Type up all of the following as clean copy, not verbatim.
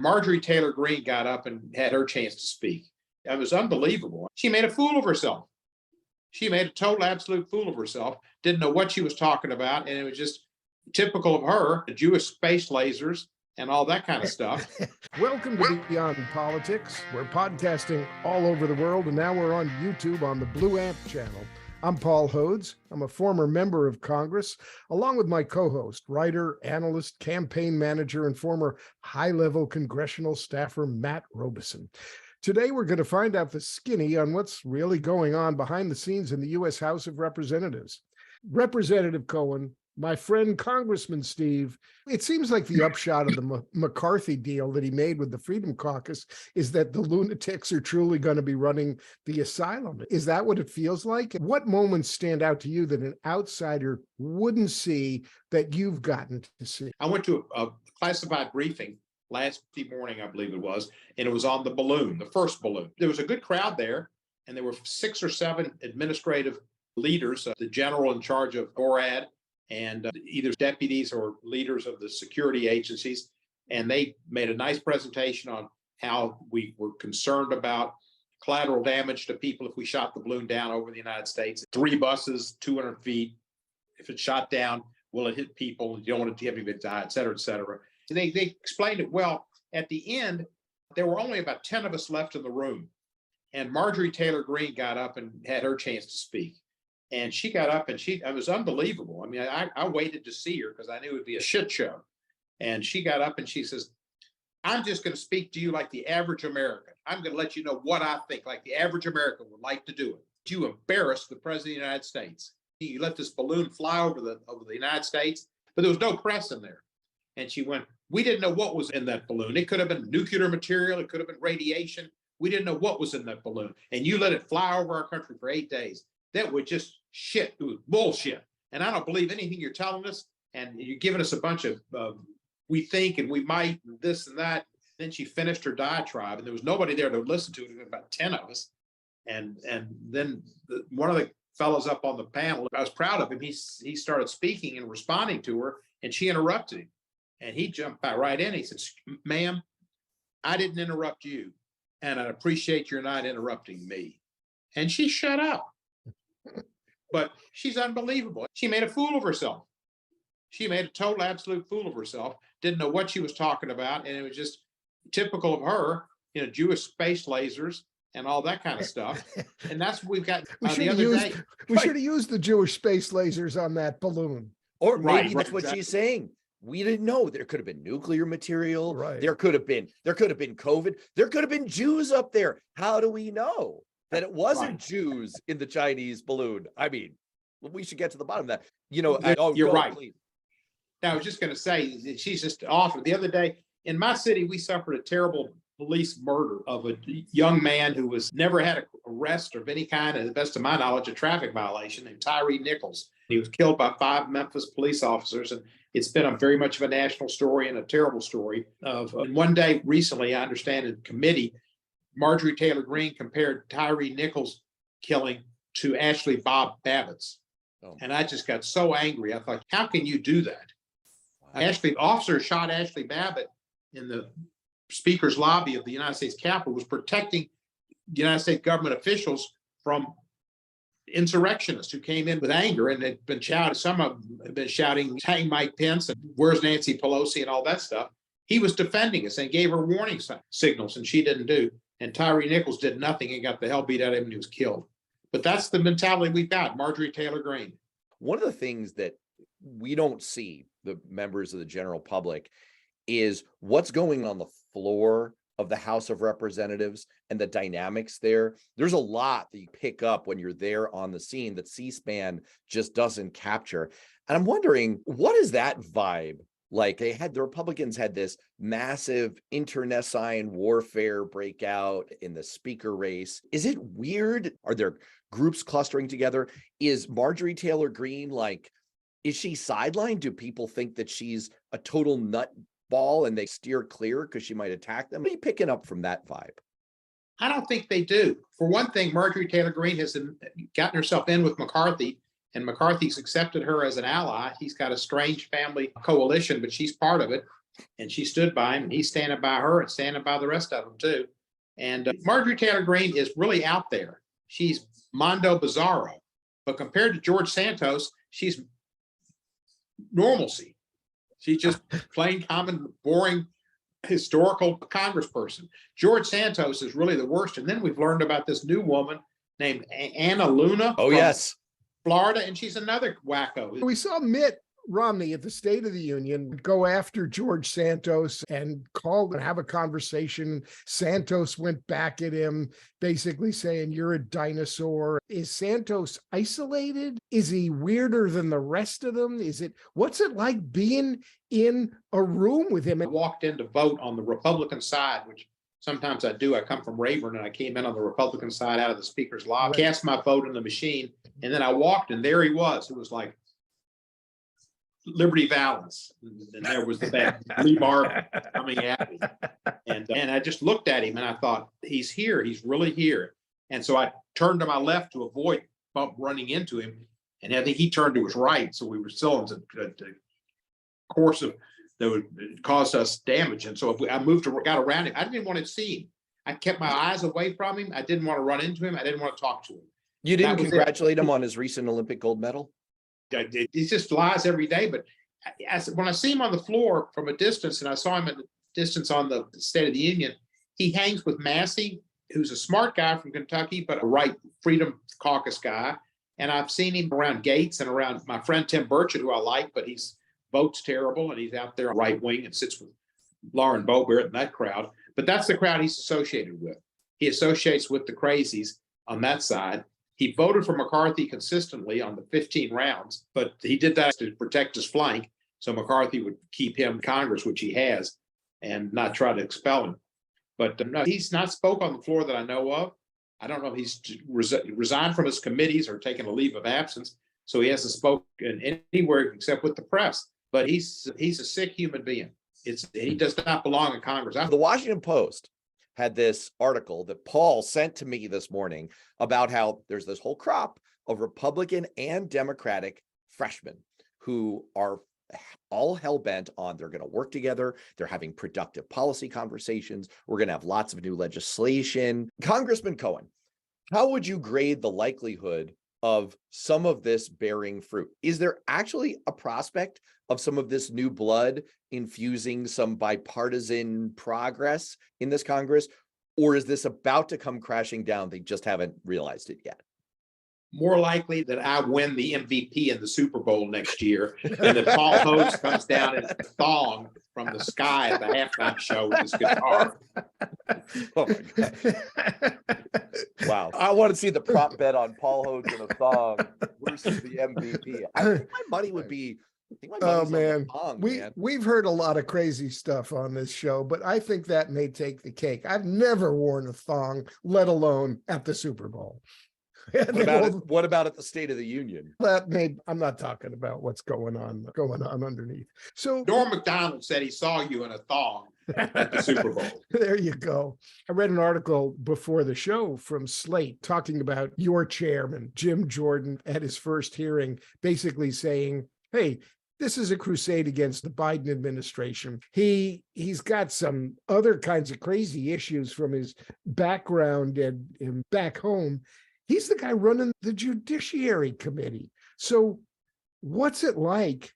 Marjorie Taylor Greene got up and had her chance to speak. It was unbelievable. She made a fool of herself. She made a total, absolute fool of herself. Didn't know what she was talking about. And it was just typical of her, the Jewish space lasers and all that kind of stuff. Welcome to Beyond Politics. We're podcasting all over the world, and now we're on YouTube on the Blue Amp channel. I'm Paul Hodes. I'm a former member of Congress, along with my co-host, writer, analyst, campaign manager, and former high-level congressional staffer, Matt Robeson. Today, we're going to find out the skinny on what's really going on behind the scenes in the U.S. House of Representatives. Representative Cohen, my friend Congressman Steve, it seems like the upshot of the McCarthy deal that he made with the Freedom Caucus is that the lunatics are truly going to be running the asylum. Is that what it feels like? What moments stand out to you that an outsider wouldn't see that you've gotten to see? I went to a classified briefing last morning, I believe it was, and it was on the balloon, the first balloon. There was a good crowd there, and there were 6 or 7 administrative leaders, the general in charge of ORAD, and either deputies or leaders of the security agencies. And they made a nice presentation on how we were concerned about collateral damage to people if we shot the balloon down over the United States. 3 buses, 200 feet. If it's shot down, will it hit people? You don't want to have anybody die, et cetera, et cetera. So they explained it well. At the end, there were only about 10 of us left in the room. And Marjorie Taylor Greene got up and had her chance to speak. And she got up and it was unbelievable. I mean, I waited to see her because I knew it would be a shit show. And she got up and she says, I'm just going to speak to you like the average American. I'm going to let you know what I think, like the average American would like to do it. You embarrassed the president of the United States. You let this balloon fly over the United States, but there was no press in there. And she went, we didn't know what was in that balloon. It could have been nuclear material. It could have been radiation. We didn't know what was in that balloon. And you let it fly over our country for 8 days. That was just shit. It was bullshit. And I don't believe anything you're telling us. And you're giving us a bunch of, we think and we might, and this and that. Then she finished her diatribe, and there was nobody there to listen to it. There were about 10 of us. And then one of the fellows up on the panel, I was proud of him. He started speaking and responding to her, and she interrupted him. And he jumped right in. He said, ma'am, I didn't interrupt you. And I appreciate you're not interrupting me. And she shut up. But she's unbelievable. She made a fool of herself. She made a total, absolute fool of herself. Didn't know what she was talking about. And it was just typical of her, Jewish space lasers and all that kind of stuff. And that's what we've got the other day. We should have used the Jewish space lasers on that balloon. Or maybe that's what she's saying. We didn't know. There could have been nuclear material. Right. There could have been COVID. There could have been Jews up there. How do we know that it wasn't Jews in the Chinese balloon? I mean, we should get to the bottom of that. You're right. Please. Now, I was just going to say that she's just awful. The other day in my city, we suffered a terrible police murder of a young man who was never had an arrest of any kind, and to the best of my knowledge, a traffic violation, named Tyree Nichols. He was killed by 5 Memphis police officers, and it's been very much of a national story and a terrible story. And one day recently, I understand in committee, Marjorie Taylor Greene compared Tyree Nichols' killing to Ashley Bob Babbitt's. Oh. And I just got so angry. I thought, how can you do that? Wow. Officer shot Ashley Babbitt in the speaker's lobby of the United States Capitol, was protecting the United States government officials from insurrectionists who came in with anger and had been shouting. Some of them have been shouting, hang Mike Pence and where's Nancy Pelosi and all that stuff. He was defending us and gave her warning signals, and she didn't do. And Tyree Nichols did nothing and got the hell beat out of him and he was killed. But that's the mentality we've got, Marjorie Taylor Greene. One of the things that we don't see, the members of the general public, is what's going on the floor of the House of Representatives and the dynamics there. There's a lot that you pick up when you're there on the scene that C-SPAN just doesn't capture. And I'm wondering, what is that vibe like? The Republicans had this massive internecine warfare breakout in the speaker race. Is it weird? Are there groups clustering together? Is Marjorie Taylor Greene is she sidelined? Do people think that she's a total nutball and they steer clear because she might attack them? What are you picking up from that vibe? I don't think they do. For one thing, Marjorie Taylor Greene has gotten herself in with McCarthy, and McCarthy's accepted her as an ally. He's got a strange family coalition, but she's part of it. And she stood by him, and he's standing by her and standing by the rest of them too. And Marjorie Taylor Greene is really out there. She's Mondo Bizarro. But compared to George Santos, she's normalcy. She's just plain common, boring, historical congressperson. George Santos is really the worst. And then we've learned about this new woman named Anna Luna. Oh, yes. Florida, and she's another wacko. We saw Mitt Romney at the State of the Union go after George Santos and called and have a conversation. Santos went back at him, basically saying, "You're a dinosaur." Is Santos isolated? Is he weirder than the rest of them? What's it like being in a room with him? I walked in to vote on the Republican side, which sometimes I do. I come from Rayburn, and I came in on the Republican side out of the speaker's lobby, cast my vote in the machine, and then I walked, and there he was. It was like Liberty Valance, and there was the bad Lee Marvin coming at me, and I just looked at him, and I thought, he's here, he's really here. And so I turned to my left to avoid running into him, and I think he turned to his right, so we were still in the course of that would cause us damage. And so I got around him. I didn't want to see him. I kept my eyes away from him. I didn't want to run into him. I didn't want to talk to him. You didn't congratulate him on his recent Olympic gold medal? He just lies every day. But when I see him on the floor from a distance, and I saw him at a distance on the State of the Union, he hangs with Massey, who's a smart guy from Kentucky, but a right Freedom Caucus guy. And I've seen him around Gates and around my friend Tim Burchett, who I like, but he's votes terrible, and he's out there right wing and sits with Lauren Boebert and that crowd. But that's the crowd he's associated with. He associates with the crazies on that side. He voted for McCarthy consistently on the 15 rounds, but he did that to protect his flank, so McCarthy would keep him in Congress, which he has, and not try to expel him. But no, he's not spoke on the floor that I know of. I don't know if he's resigned from his committees or taken a leave of absence, so he hasn't spoken anywhere except with the press. But he's a sick human being. He does not belong in Congress. The Washington Post had this article that Paul sent to me this morning about how there's this whole crop of Republican and Democratic freshmen who are all hell-bent on they're going to work together. They're having productive policy conversations. We're going to have lots of new legislation. Congressman Cohen, how would you grade the likelihood of some of this bearing fruit? Is there actually a prospect of some of this new blood infusing some bipartisan progress in this Congress? Or is this about to come crashing down? They just haven't realized it yet. More likely that I win the MVP in the Super Bowl next year than that Paul Hodes comes down in a thong from the sky at the halftime show with his guitar. Oh my God. Wow. I want to see the prop bet on Paul Hodes in a thong versus the MVP. I think my money would be. Oh man, we've heard a lot of crazy stuff on this show, but I think that may take the cake. I've never worn a thong, let alone at the Super Bowl. What about at the State of the Union? I'm not talking about what's going on underneath. So Norm Macdonald said he saw you in a thong at the Super Bowl. There you go. I read an article before the show from Slate talking about your chairman, Jim Jordan, at his first hearing, basically saying, hey, this is a crusade against the Biden administration. He's got some other kinds of crazy issues from his background and back home. He's the guy running the Judiciary Committee. So what's it like?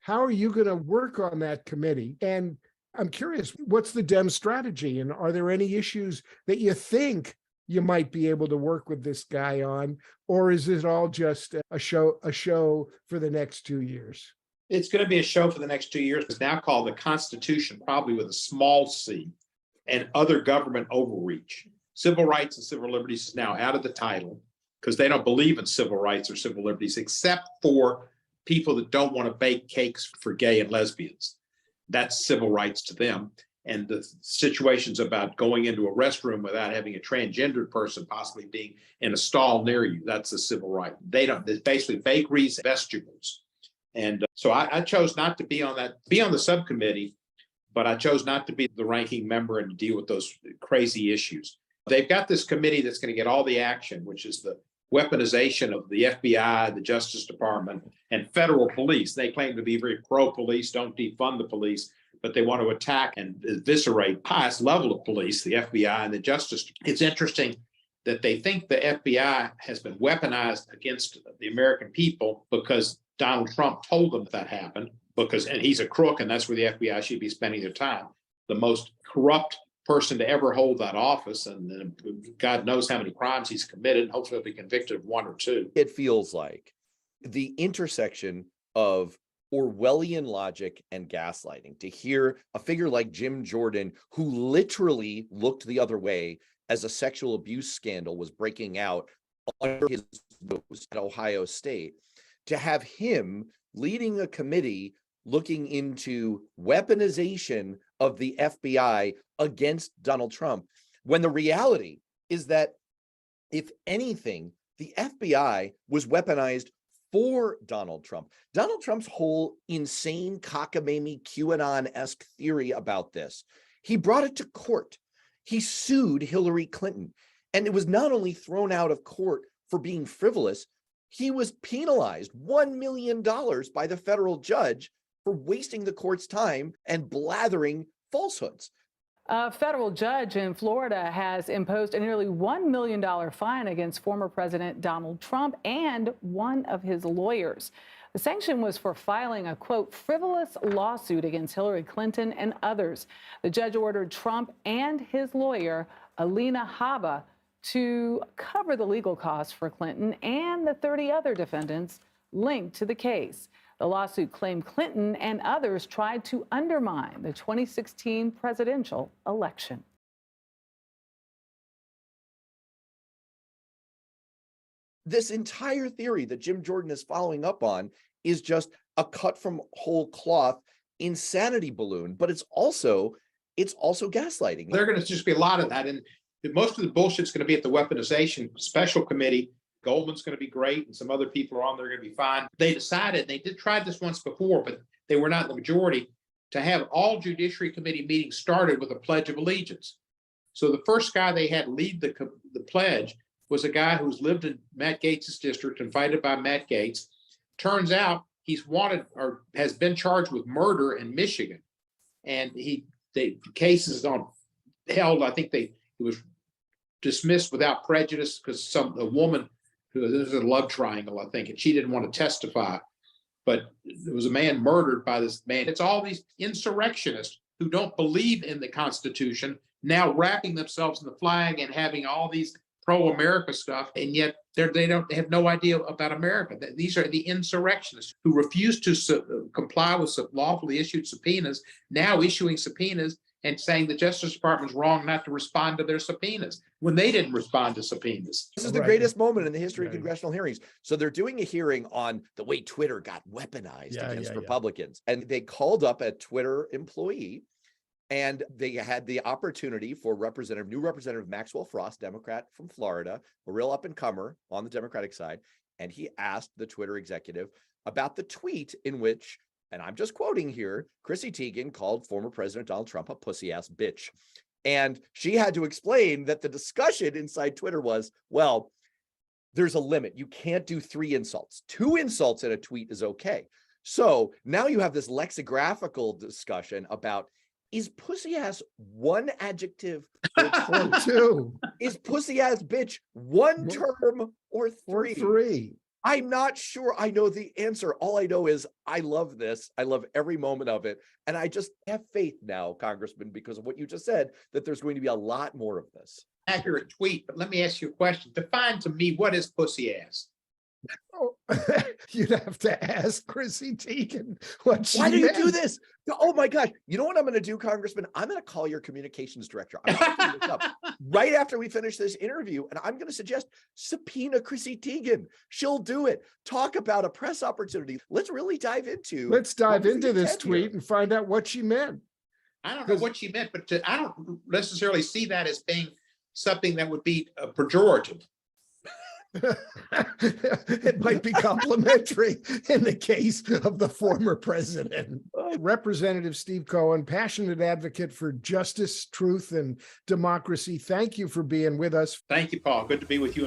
How are you going to work on that committee? And I'm curious, what's the Dem strategy? And are there any issues that you think you might be able to work with this guy on? Or is it all just a show for the next 2 years? It's going to be a show for the next 2 years. It's now called the Constitution, probably with a small c, and other government overreach. Civil rights and civil liberties is now out of the title because they don't believe in civil rights or civil liberties, except for people that don't want to bake cakes for gay and lesbians. That's civil rights to them. And the situations about going into a restroom without having a transgendered person possibly being in a stall near you, that's a civil right. It's basically bakeries, vegetables. And so I chose not to be on the subcommittee, but I chose not to be the ranking member and to deal with those crazy issues. They've got this committee that's going to get all the action, which is the weaponization of the FBI, the Justice Department, and federal police. They claim to be very pro-police, don't defund the police, but they want to attack and eviscerate the highest level of police, the FBI and the Justice. It's interesting that they think the FBI has been weaponized against the American people because Donald Trump told them that happened, and he's a crook, and that's where the FBI should be spending their time. The most corrupt person to ever hold that office, and God knows how many crimes he's committed, and hopefully he'll be convicted of one or two. It feels like the intersection of Orwellian logic and gaslighting, to hear a figure like Jim Jordan, who literally looked the other way as a sexual abuse scandal was breaking out under his nose at Ohio State, to have him leading a committee looking into weaponization of the FBI against Donald Trump, when the reality is that, if anything, the FBI was weaponized for Donald Trump. Donald Trump's whole insane cockamamie QAnon-esque theory about this, he brought it to court. He sued Hillary Clinton, and it was not only thrown out of court for being frivolous, he was penalized $1 million by the federal judge for wasting the court's time and blathering falsehoods. A federal judge in Florida has imposed a nearly $1 million fine against former President Donald Trump and one of his lawyers. The sanction was for filing a, quote, frivolous lawsuit against Hillary Clinton and others. The judge ordered Trump and his lawyer, Alina Habba, to cover the legal costs for Clinton and the 30 other defendants linked to the case. The lawsuit claimed Clinton and others tried to undermine the 2016 presidential election. This entire theory that Jim Jordan is following up on is just a cut from whole cloth insanity balloon, but it's also gaslighting. There's going to just be a lot of that, and most of the bullshit's going to be at the weaponization special committee. Goldman's going to be great, and some other people are on there going to be fine. They decided, they did try this once before, but they were not the majority, to have all Judiciary Committee meetings started with a Pledge of Allegiance. So the first guy they had lead the pledge was a guy who's lived in Matt Gaetz's district, invited by Matt Gaetz. Turns out he's wanted or has been charged with murder in Michigan, and the case is held. I think it was dismissed without prejudice because a woman. This is a love triangle, I think, and she didn't want to testify. But there was a man murdered by this man. It's all these insurrectionists who don't believe in the Constitution now wrapping themselves in the flag and having all these pro-America stuff, and yet they have no idea about America. These are the insurrectionists who refuse to comply with lawfully issued subpoenas, now issuing subpoenas and saying the Justice Department is wrong not to respond to their subpoenas when they didn't respond to subpoenas. This is the greatest moment in the history of congressional hearings. So they're doing a hearing on the way Twitter got weaponized against Republicans. And they called up a Twitter employee, and they had the opportunity for new Representative Maxwell Frost, Democrat from Florida, a real up-and-comer on the Democratic side. And he asked the Twitter executive about the tweet in which, and I'm just quoting here, Chrissy Teigen called former President Donald Trump a pussy-ass bitch. And she had to explain that the discussion inside Twitter was, well, there's a limit. You can't do 3 insults. 2 insults in a tweet is okay. So now you have this lexicographical discussion about, is pussy-ass 1 adjective or 2? Is pussy-ass bitch 1 term or 3? Or 3. I'm not sure I know the answer. All I know is I love this. I love every moment of it. And I just have faith now, Congressman, because of what you just said, that there's going to be a lot more of this. Accurate tweet, but let me ask you a question. Define to me, what is pussy ass? Oh, you'd have to ask Chrissy Teigen what she Why do you meant. do this? Oh my gosh. You know what I'm going to do, Congressman? I'm going to call your communications director. I'm going to this up right after we finish this interview, and I'm going to suggest subpoena Chrissy Teigen. She'll do it. Talk about a press opportunity. Let's really dive into this tweet and find out what she meant. I don't know what she meant, but I don't necessarily see that as being something that would be pejorative. It might be complimentary in the case of the former president. Representative Steve Cohen, passionate advocate for justice, truth, and democracy. Thank you for being with us. Thank you, Paul. Good to be with you.